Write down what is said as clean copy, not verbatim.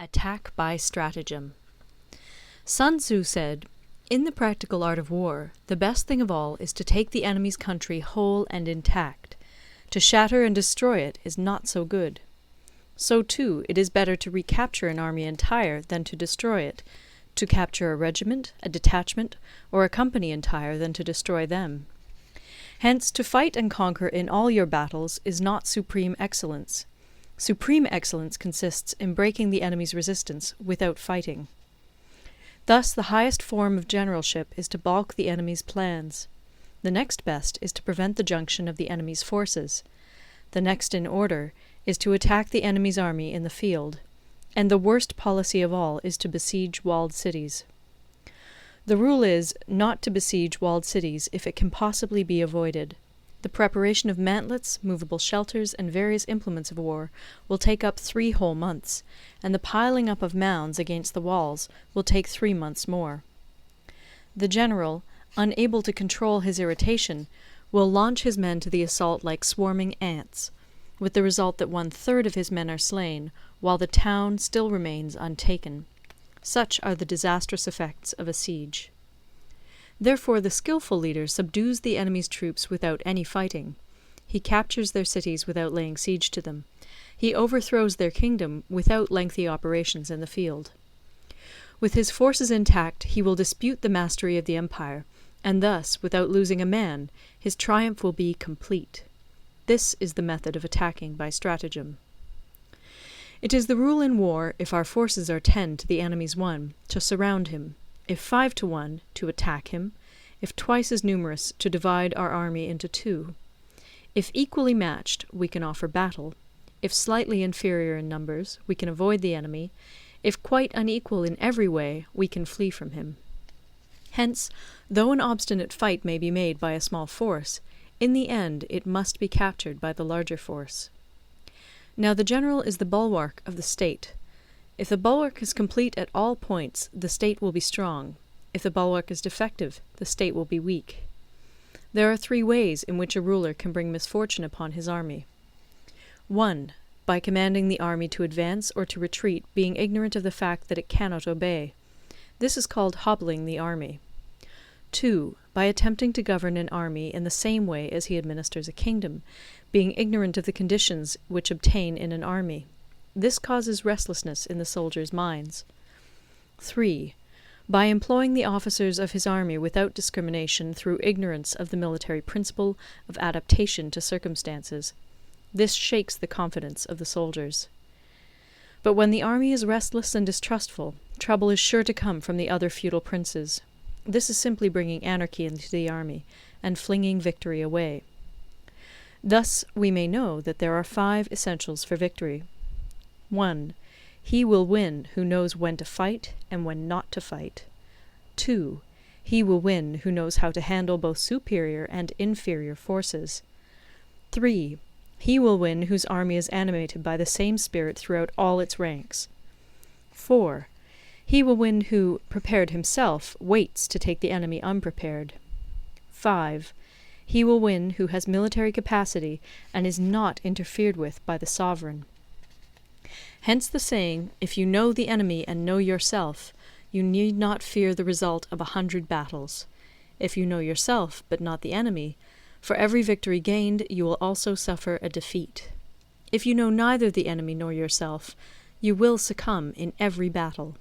Attack by stratagem. Sun Tzu said, "In the practical art of war, the best thing of all is to take the enemy's country whole and intact. To shatter and destroy it is not so good. So too, it is better to recapture an army entire than to destroy it, to capture a regiment, a detachment, or a company entire than to destroy them. Hence, to fight and conquer in all your battles is not supreme excellence. Supreme excellence consists in breaking the enemy's resistance without fighting. Thus, the highest form of generalship is to balk the enemy's plans. The next best is to prevent the junction of the enemy's forces. The next in order is to attack the enemy's army in the field. And the worst policy of all is to besiege walled cities. The rule is, not to besiege walled cities if it can possibly be avoided. The preparation of mantlets, movable shelters, and various implements of war will take up 3 whole months, and the piling up of mounds against the walls will take 3 months more. The general, unable to control his irritation, will launch his men to the assault like swarming ants, with the result that 1/3 of his men are slain, while the town still remains untaken. Such are the disastrous effects of a siege. Therefore the skilful leader subdues the enemy's troops without any fighting. He captures their cities without laying siege to them. He overthrows their kingdom without lengthy operations in the field. With his forces intact, he will dispute the mastery of the empire, and thus, without losing a man, his triumph will be complete. This is the method of attacking by stratagem. It is the rule in war, if our forces are 10 to the enemy's 1, to surround him; if 5 to 1, to attack him; if twice as numerous, to divide our army into 2. If equally matched, we can offer battle; if slightly inferior in numbers, we can avoid the enemy; if quite unequal in every way, we can flee from him. Hence, though an obstinate fight may be made by a small force, in the end it must be captured by the larger force. Now the general is the bulwark of the state. If the bulwark is complete at all points, the state will be strong. If the bulwark is defective, the state will be weak. There are 3 ways in which a ruler can bring misfortune upon his army. 1. By commanding the army to advance or to retreat, being ignorant of the fact that it cannot obey. This is called hobbling the army. 2. By attempting to govern an army in the same way as he administers a kingdom, being ignorant of the conditions which obtain in an army. This causes restlessness in the soldiers' minds. 3. By employing the officers of his army without discrimination through ignorance of the military principle of adaptation to circumstances. This shakes the confidence of the soldiers. But when the army is restless and distrustful, trouble is sure to come from the other feudal princes. This is simply bringing anarchy into the army, and flinging victory away. Thus we may know that there are 5 essentials for victory. 1. He will win who knows when to fight and when not to fight. 2. He will win who knows how to handle both superior and inferior forces. 3. He will win whose army is animated by the same spirit throughout all its ranks. 4. He will win who, prepared himself, waits to take the enemy unprepared. 5. He will win who has military capacity and is not interfered with by the sovereign. Hence the saying, if you know the enemy and know yourself, you need not fear the result of 100 battles. If you know yourself, but not the enemy, for every victory gained you will also suffer a defeat. If you know neither the enemy nor yourself, you will succumb in every battle.